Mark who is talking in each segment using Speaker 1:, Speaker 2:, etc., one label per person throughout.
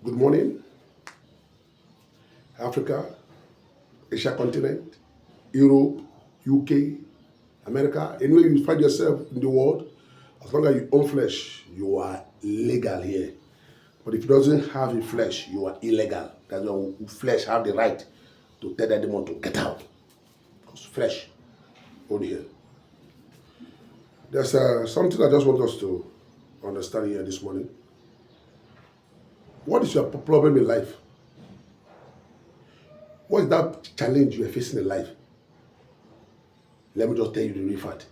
Speaker 1: Good morning, Africa, Asia continent, Europe, UK, America, anywhere you find yourself in the world, as long as you own flesh, you are legal here. But if it doesn't have a flesh, you are illegal. That's why flesh have the right to tell the demon to get out. Because flesh, only here. There's something I just want us to understand here this morning. What is your problem in life? What is that challenge you are facing in life? Let me just tell you the real fact.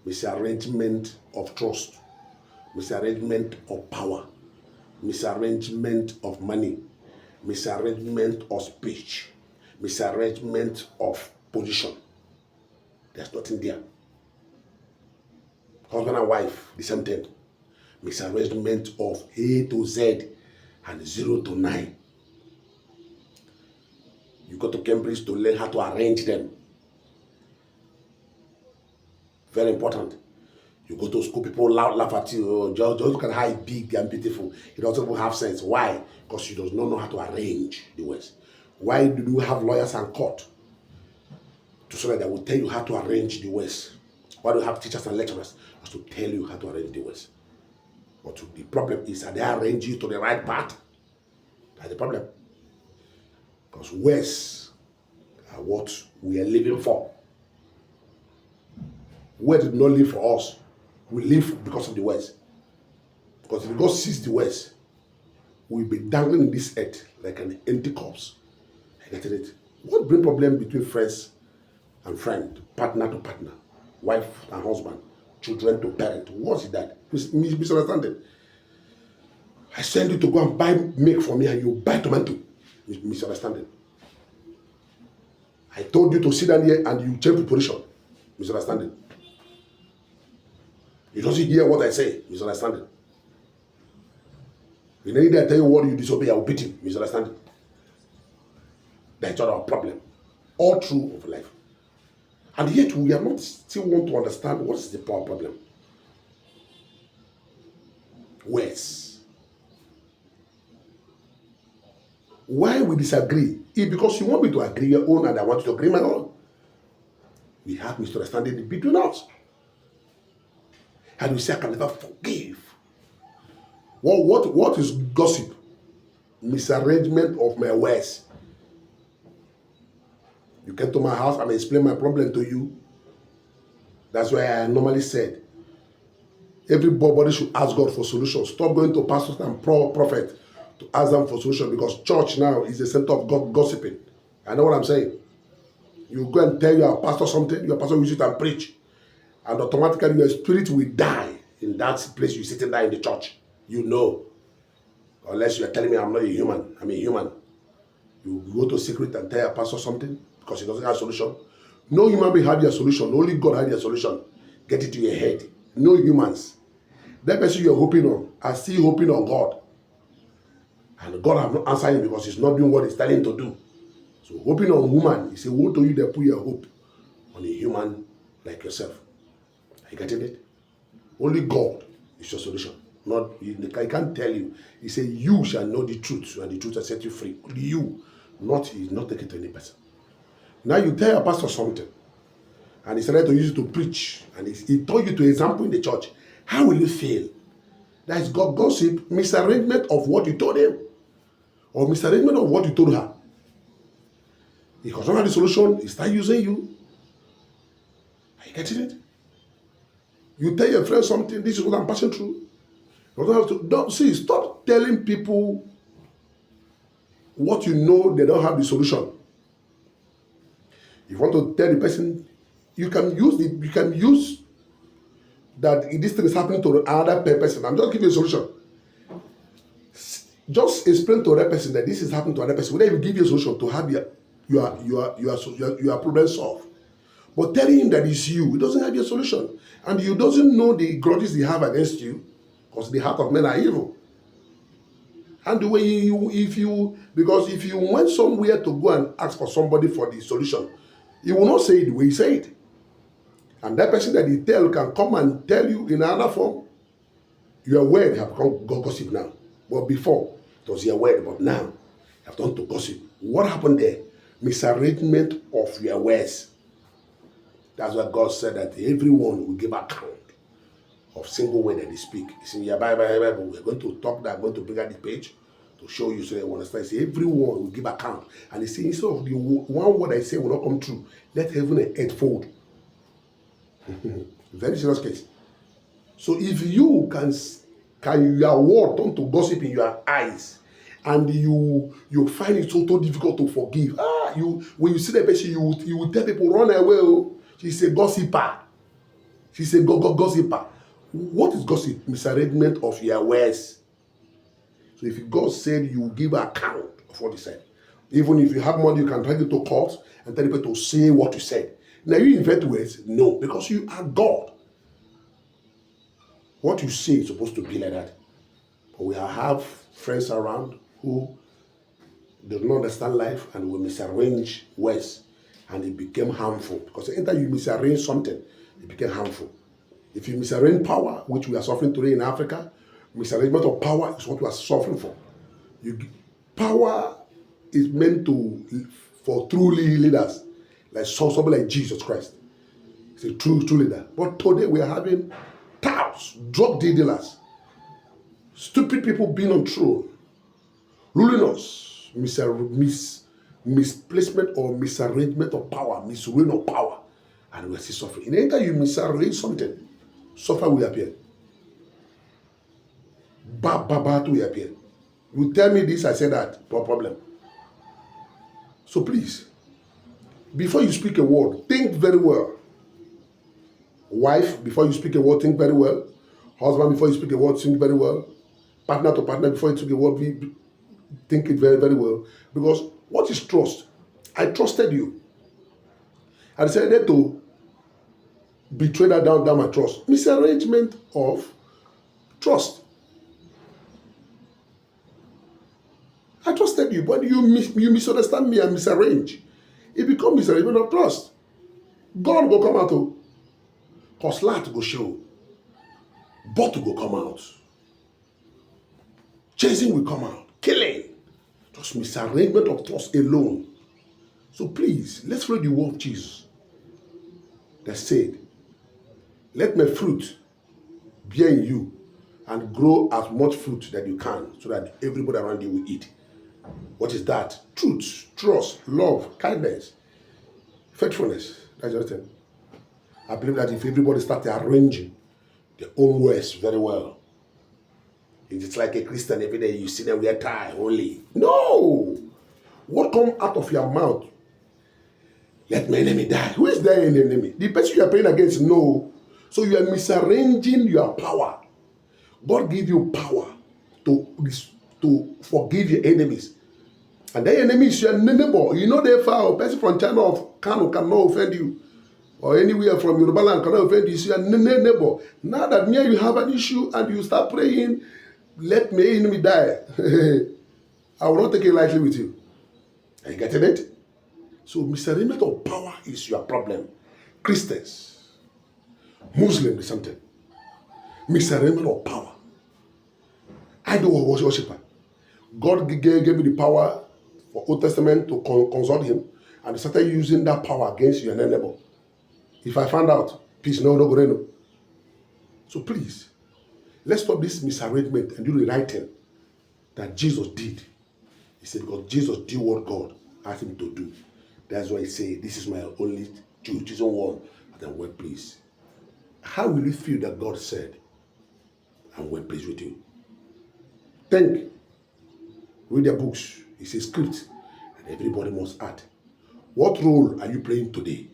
Speaker 1: Misarrangement of trust, misarrangement of power, misarrangement of money, misarrangement of speech, misarrangement of position. There's nothing there. Husband and wife, the same thing. Misarrangement of A to Z and 0 to 9. You go to Cambridge to learn how to arrange them. Very important. You go to school, people laugh at you. Oh, just look at how big and beautiful. He doesn't even have sense. Why? Because he does not know how to arrange the words. Why do you have lawyers and court? So that they will tell you how to arrange the words. Why do you have teachers and lecturers? Just to tell you how to arrange the words. But the problem is that they arrange you to the right part. That's the problem. Because words are what we are living for. Words did not live for us. We live because of the words. Because if God sees the words, we'll be dangling in this earth like an empty corpse. I get it. What brings problem between friends and friend, partner to partner, wife and husband, children to parent? What is that? Misunderstanding. I send you to go and buy milk for me and you buy tomato. Misunderstanding. I told you to sit down here and you change position. Misunderstanding. You don't hear what I say. Misunderstanding. In any day I tell you what you disobey, I will beat you. Misunderstanding. That's not our problem. All true of life. And yet we are not still want to understand what is the problem. Words. Why we disagree? It's because you want me to agree your own and I want you to agree my own. We have misunderstanding between us. And you say, I can never forgive. What is gossip? Misarrangement of my words. You came to my house and I explain my problem to you. That's why I normally said, everybody should ask God for solutions. Stop going to pastors and prophets to ask them for solutions, because church now is the center of God gossiping. I know what I'm saying. You go and tell your pastor something, your pastor will use it and preach. And automatically your spirit will die in that place you're sitting there in the church. You know. Unless you're telling me I'm not a human. I'm a human. You go to secret and tell your pastor something because he doesn't have a solution. No human being had your solution. Only God had your solution. Get it to your head. No humans. That person you're hoping on are still hoping on God. And God have not answered him because he's not doing what he's telling him to do. So hoping on woman, he said, woe to you that put your hope on a human like yourself. Are you getting it? Only God is your solution. Not, I can't tell you. He said, you shall know the truth, and the truth will set you free. Only you. He's not taking to any person. Now you tell your pastor something, and he started to use it to preach, and he told you to example in the church. How will you feel? That is God gossip, misarrangement of what you told him, or misarrangement of what you told her. Because don't have the solution, he start using you. Are you getting it? You tell your friend something, this is what I'm passing through. You don't have to, stop telling people what you know they don't have the solution. If you want to tell the person, you can use that this thing is happening to another person. I'm just giving you a solution. Just explain to that person that this is happening to another person. Whether you give you a solution to have your problem solved. But telling him that it's you, he doesn't have your solution. And you doesn't know the grudges they have against you, because the heart of men are evil. And the way if you went somewhere to go and ask for somebody for the solution, he will not say it the way he said it. And that person that he tell can come and tell you in another form. You are aware they have become gossip now. But before, It was your word, but now you have turned to gossip. What happened there? Misarrangement of your words. That's why God said that everyone will give account of single word that they speak. It's in your Bible. We're going to talk that. I'm going to bring out the page to show you so that you understand. Say everyone will give account. And he says, instead of the one word I say will not come true, let heaven and earth fold. Very serious case. So if you can your word turn to gossip in your eyes, and you find it so difficult to forgive, when you see the person, you will tell people run away. Oh, she's a gossiper. She's a gossiper. What is gossip? Misarrangement of your words. So if God said you will give account of what he said, even if you have money, you can take it to court and tell people to say what you said. Now you invent words? No, because you are God. What you say is supposed to be like that. But we have friends around who do not understand life and will misarrange words, and it became harmful. Because anytime you misarrange something, it became harmful. If you misarrange power, which we are suffering today in Africa, misarrangement of power is what we are suffering for. Power is meant for true leaders, like somebody like Jesus Christ. He's a true leader. But today we are having touts, drug dealers, stupid people being on throne, ruling us, misplacement or misarrangement of power, misruling of power, and we are still suffering. In any time you misarrange something, suffer will appear. Bad will appear. You tell me this, I say that, no problem. So please, before you speak a word, think very well. Wife, before you speak a word, think very well. Husband, before you speak a word, think very well. Partner to partner, before you speak a word, think it very, very well. Because what is trust? I trusted you. I decided to betray that down my trust. Misarrangement of trust. I trusted you, but you misunderstand me and misarrange. It becomes misarrangement of trust. God will come out. Cause light go show. Bottle will come out. Chasing will come out. Killing. Just misarrangement of trust alone. So please, let's read the word of Jesus that said, let my fruit bear in you and grow as much fruit that you can so that everybody around you will eat. What is that? Truth, trust, love, kindness, faithfulness. That's just it. I believe that if everybody started arranging their own words very well, it's like a Christian every day you see them wear tie only. No! What comes out of your mouth? Let my enemy die. Who is their enemy? The person you are praying against, no. So you are misarranging your power. God give you power to forgive your enemies. And their enemy is your neighbor. You know they far. A person from China or Kano cannot offend you. Or anywhere from Yoruba land cannot offend you. It's your neighbor. Now that near you have an issue and you start praying, let my enemy die. I will not take it lightly with you. Are you getting it? So misarrangement of power is your problem. Christians, Muslims, is something. Misarrangement of power. Idol worshiper. God gave me the power for Old Testament to consult him, and started using that power against your neighbor. If I find out, peace, no go no. So please, let's stop this misarrangement and do the right thing that Jesus did. He said, because Jesus did what God asked him to do. That's why he said, this is my only chosen one at the workplace. How will you feel that God said, I'm well pleased with you? Think. Read the books. It's a script. And everybody must act. What role are you playing today?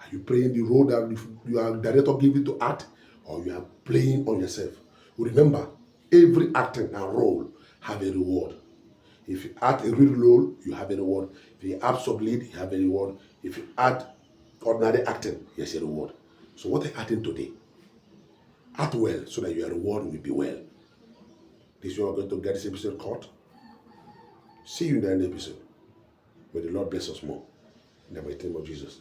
Speaker 1: Are you playing the role that you are director giving to act, or you are playing on yourself? Remember, every acting and role have a reward. If you act a real role, you have a reward. If you act sub-lead, you have a reward. If you act ordinary acting, there's a reward. So what are you acting today? Act well so that your reward will be well. This is where we're going to get this episode caught. See you in the end episode. May the Lord bless us more. In the mighty name of Jesus.